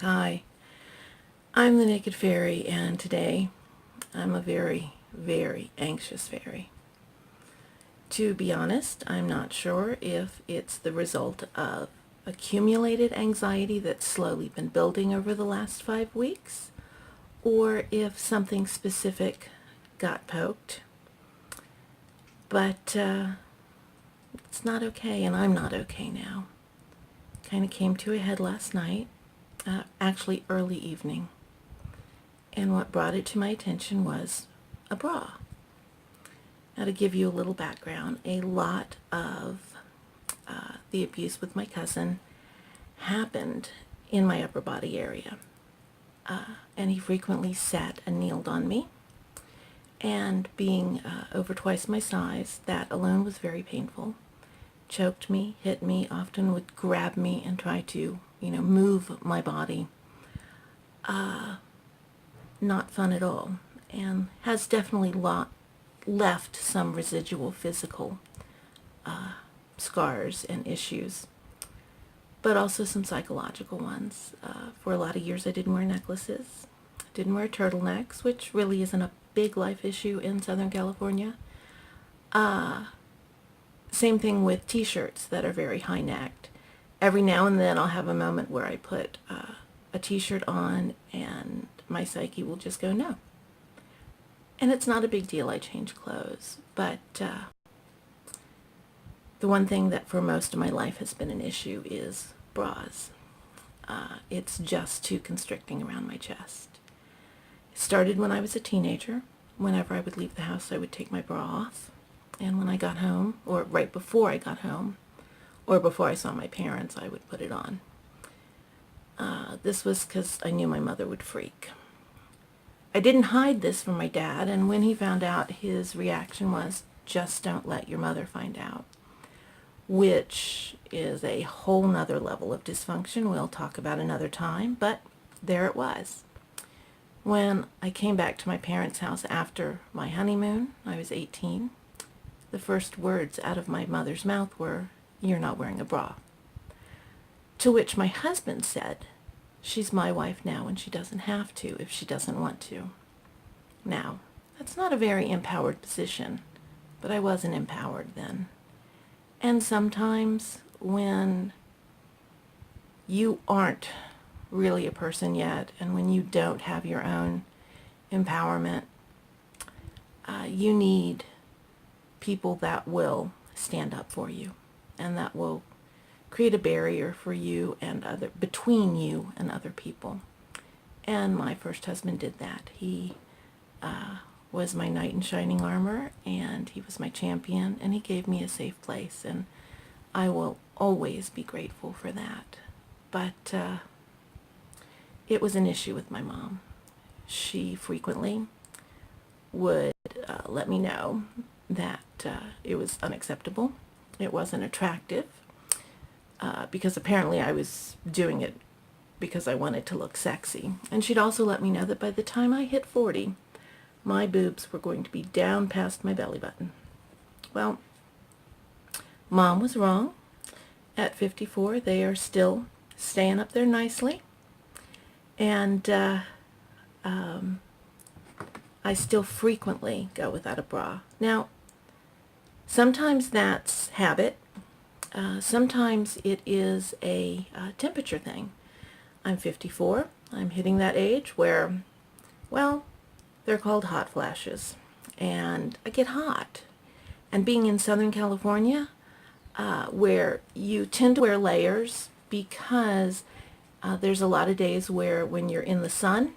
Hi, I'm the Naked Fairy, and today I'm a very, very anxious fairy. To be honest, I'm not sure if it's the result of accumulated anxiety that's slowly been building over the last 5 weeks, or if something specific got poked. But it's not okay, and I'm not okay now. Kind of came to a head last night, actually early evening. And what brought it to my attention was a bra. Now, to give you a little background, a lot of the abuse with my cousin happened in my upper body area. And he frequently sat and kneeled on me. And being over twice my size, that alone was very painful. Choked me, hit me, often would grab me and try to, move my body. Not fun at all, and has definitely left some residual physical scars and issues, but also some psychological ones. For a lot of years I didn't wear necklaces, didn't wear turtlenecks, which really isn't a big life issue in Southern California. Same thing with t-shirts that are very high-necked. Every now and then I'll have a moment where I put a t-shirt on and my psyche will just go, no. And it's not a big deal, I change clothes, but the one thing that for most of my life has been an issue is bras. It's just too constricting around my chest. It started when I was a teenager. Whenever I would leave the house, I would take my bra off. And when I got home, or right before I got home, or before I saw my parents, I would put it on. This was because I knew my mother would freak. I didn't hide this from my dad, and when he found out, his reaction was, just don't let your mother find out, which is a whole nother level of dysfunction we'll talk about another time, but there it was. When I came back to my parents' house after my honeymoon, I was 18, the first words out of my mother's mouth were, "You're not wearing a bra." To which my husband said, "She's my wife now and she doesn't have to if she doesn't want to." Now, that's not a very empowered position, but I wasn't empowered then. And sometimes when you aren't really a person yet, and when you don't have your own empowerment, you need people that will stand up for you and that will create a barrier for you and between you and other people. And my first husband did that. He was my knight in shining armor, and he was my champion, and he gave me a safe place, and I will always be grateful for that. But it was an issue with my mom. She frequently would let me know that it was unacceptable, it wasn't attractive, because apparently I was doing it because I wanted to look sexy. And she'd also let me know that by the time I hit 40, my boobs were going to be down past my belly button. Well, Mom was wrong. At 54, they are still staying up there nicely. And I still frequently go without a bra. Now, sometimes that's habit. Sometimes it is a temperature thing. I'm 54. I'm hitting that age where, well, they're called hot flashes. And I get hot. And being in Southern California, where you tend to wear layers because there's a lot of days where when you're in the sun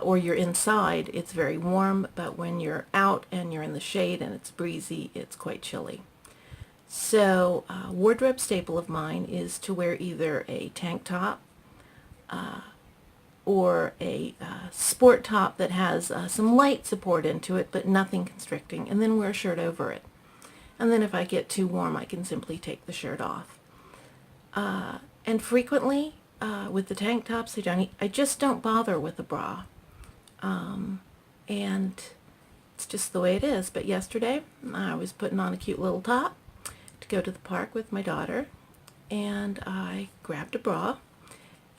or you're inside, it's very warm, but when you're out and you're in the shade and it's breezy, it's quite chilly. So a wardrobe staple of mine is to wear either a tank top or a sport top that has some light support into it, but nothing constricting, and then wear a shirt over it. And then if I get too warm, I can simply take the shirt off. And frequently, with the tank tops, I just don't bother with a bra. And it's just the way it is. But yesterday, I was putting on a cute little top to go to the park with my daughter, and I grabbed a bra,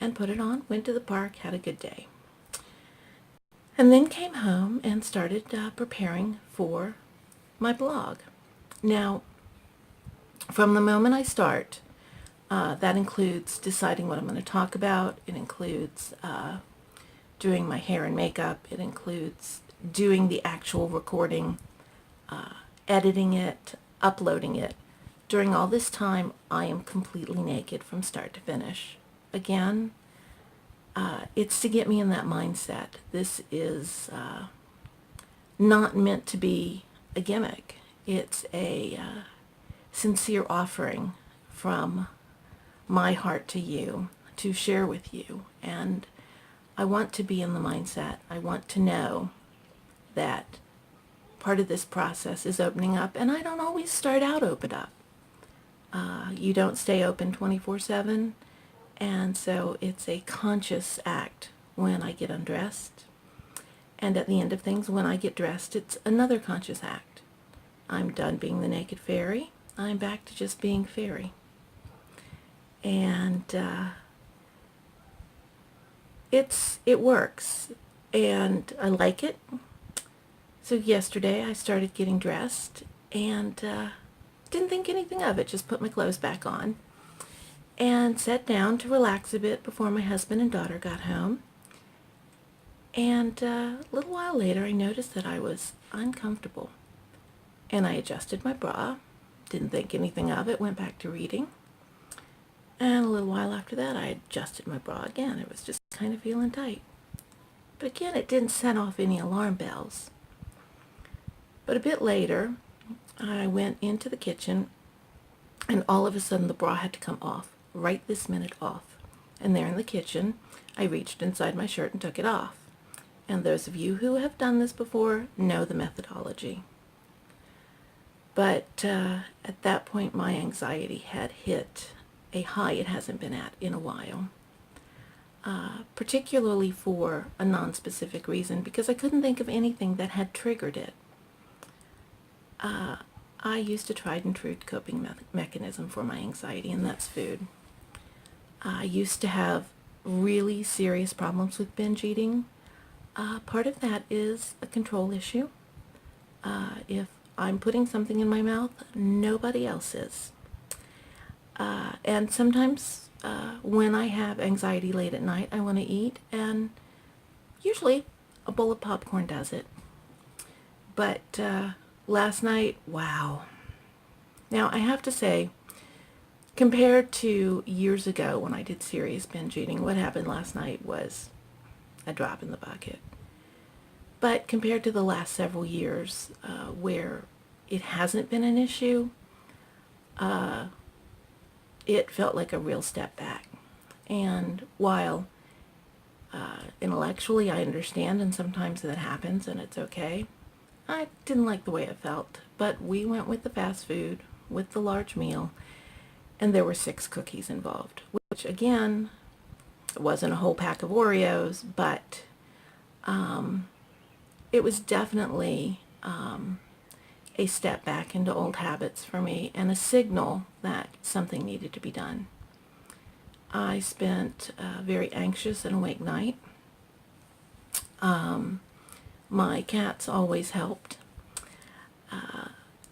and put it on, went to the park, had a good day. And then came home and started preparing for my blog. Now, from the moment I start, that includes deciding what I'm going to talk about. It includes doing my hair and makeup. It includes doing the actual recording, editing it, uploading it. During all this time, I am completely naked from start to finish. Again, it's to get me in that mindset. This is not meant to be a gimmick. It's a sincere offering from my heart to you to share with you. And I want to be in the mindset. I want to know that part of this process is opening up, and I don't always start out open up. You don't stay open 24/7, and so it's a conscious act when I get undressed. And at the end of things, when I get dressed, it's another conscious act. I'm done being the naked fairy. I'm back to just being fairy. And it works, and I like it. So yesterday I started getting dressed and didn't think anything of it, just put my clothes back on and sat down to relax a bit before my husband and daughter got home. And a little while later I noticed that I was uncomfortable, and I adjusted my bra, didn't think anything of it, went back to reading. And a little while after that I adjusted my bra again. It was just kind of feeling tight. But again, it didn't set off any alarm bells. But a bit later, I went into the kitchen, and all of a sudden the bra had to come off, right this minute off. And there in the kitchen, I reached inside my shirt and took it off. And those of you who have done this before know the methodology. But at that point, my anxiety had hit a high it hasn't been at in a while. Particularly for a non-specific reason, because I couldn't think of anything that had triggered it. I used a tried and true coping mechanism for my anxiety, and that's food. I used to have really serious problems with binge eating. Part of that is a control issue. If I'm putting something in my mouth, nobody else is. And sometimes when I have anxiety late at night, I want to eat, and usually a bowl of popcorn does it. But last night, wow. Now, I have to say, compared to years ago when I did serious binge eating, what happened last night was a drop in the bucket. But compared to the last several years where it hasn't been an issue, it felt like a real step back. And while intellectually I understand, and sometimes that happens and it's okay, I didn't like the way it felt. But we went with the fast food, with the large meal, and there were 6 cookies involved, which again, it wasn't a whole pack of Oreos, but it was definitely a step back into old habits for me, and a signal that something needed to be done. I spent a very anxious and awake night. My cats always helped.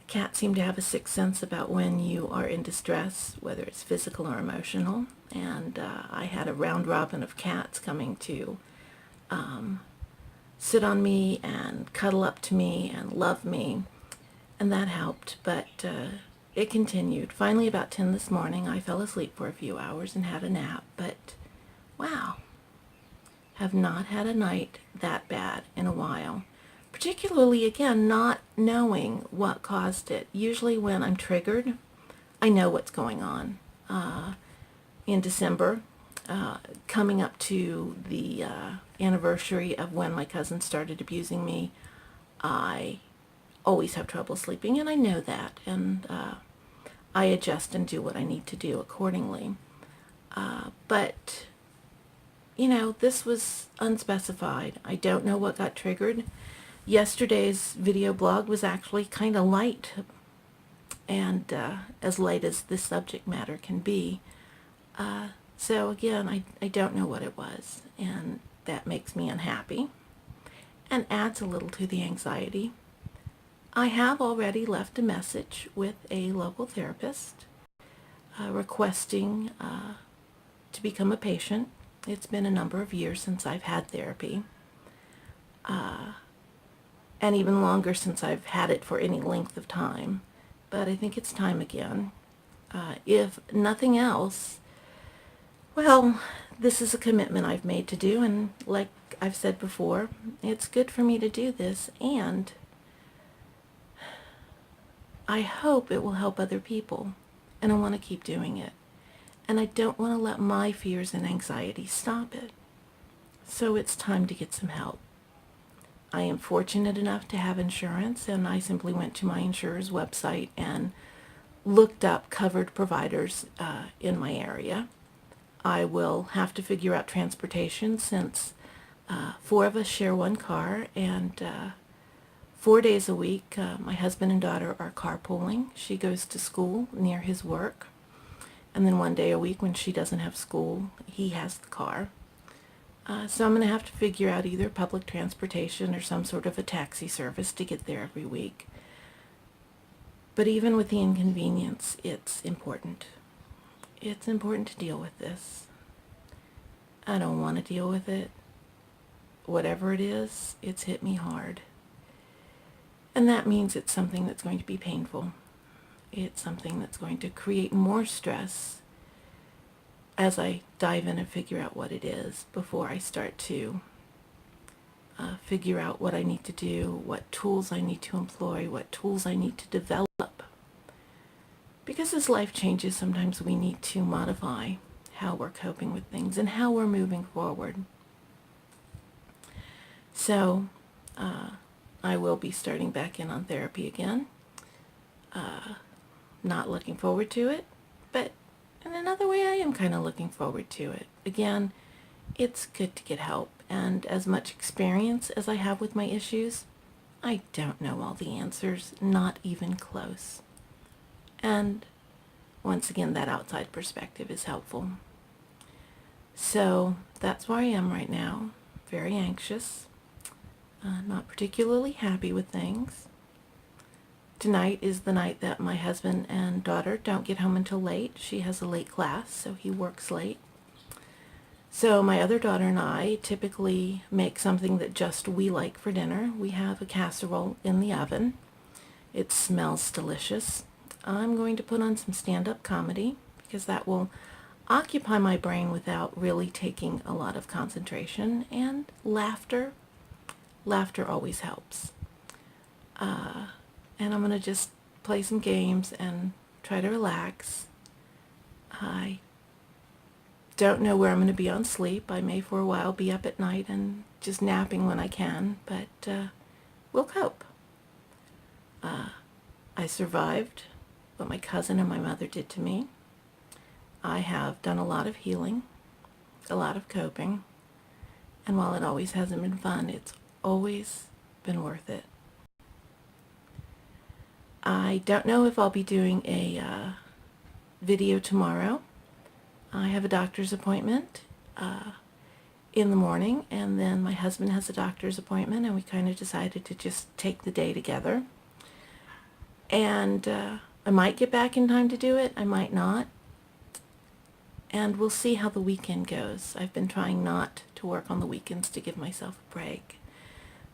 Cats seem to have a sixth sense about when you are in distress, whether it's physical or emotional. And I had a round robin of cats coming to sit on me and cuddle up to me and love me, and that helped. But it continued. Finally, about 10 this morning, I fell asleep for a few hours and had a nap. But wow, have not had a night that bad in a while. Particularly, again, not knowing what caused it. Usually when I'm triggered, I know what's going on. In December, coming up to the anniversary of when my cousin started abusing me, I always have trouble sleeping, and I know that, and I adjust and do what I need to do accordingly. But, you know, this was unspecified. I don't know what got triggered. Yesterday's video blog was actually kind of light, and as light as this subject matter can be. So again, I don't know what it was, and that makes me unhappy and adds a little to the anxiety. I have already left a message with a local therapist requesting to become a patient. It's been a number of years since I've had therapy, and even longer since I've had it for any length of time. But I think it's time again. If nothing else, well, this is a commitment I've made to do, and like I've said before, it's good for me to do this, and I hope it will help other people, and I want to keep doing it. And I don't want to let my fears and anxiety stop it. So it's time to get some help. I am fortunate enough to have insurance, and I simply went to my insurer's website and looked up covered providers in my area. I will have to figure out transportation since 4 of us share one car, and 4 days a week my husband and daughter are carpooling. She goes to school near his work, and then 1 day a week when she doesn't have school, he has the car. So I'm going to have to figure out either public transportation or some sort of a taxi service to get there every week. But even with the inconvenience, it's important. It's important to deal with this. I don't want to deal with it. Whatever it is, it's hit me hard. And that means it's something that's going to be painful. It's something that's going to create more stress as I dive in and figure out what it is before I start to figure out what I need to do, what tools I need to employ, what tools I need to develop. Because as life changes, sometimes we need to modify how we're coping with things and how we're moving forward. So I will be starting back in on therapy again. Not looking forward to it, but in another way I am kind of looking forward to it. Again, it's good to get help, and as much experience as I have with my issues, I don't know all the answers, not even close. And once again, that outside perspective is helpful. So that's where I am right now, very anxious, not particularly happy with things. Tonight is the night that my husband and daughter don't get home until late. She has a late class, so he works late. So my other daughter and I typically make something that just we like for dinner. We have a casserole in the oven. It smells delicious. I'm going to put on some stand-up comedy because that will occupy my brain without really taking a lot of concentration. And laughter. Laughter always helps. And I'm going to just play some games and try to relax. I don't know where I'm going to be on sleep. I may for a while be up at night and just napping when I can, but we'll cope. I survived what my cousin and my mother did to me. I have done a lot of healing, a lot of coping, and while it always hasn't been fun, it's always been worth it. I don't know if I'll be doing a video tomorrow. I have a doctor's appointment in the morning, and then my husband has a doctor's appointment, and we kind of decided to just take the day together. And I might get back in time to do it, I might not. And we'll see how the weekend goes. I've been trying not to work on the weekends to give myself a break.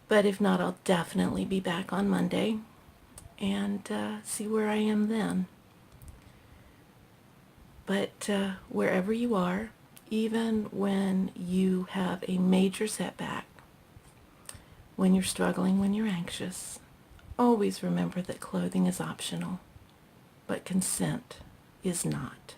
But if not, I'll definitely be back on Monday and see where I am then. But wherever you are, even when you have a major setback, when you're struggling, when you're anxious, always remember that clothing is optional, but consent is not.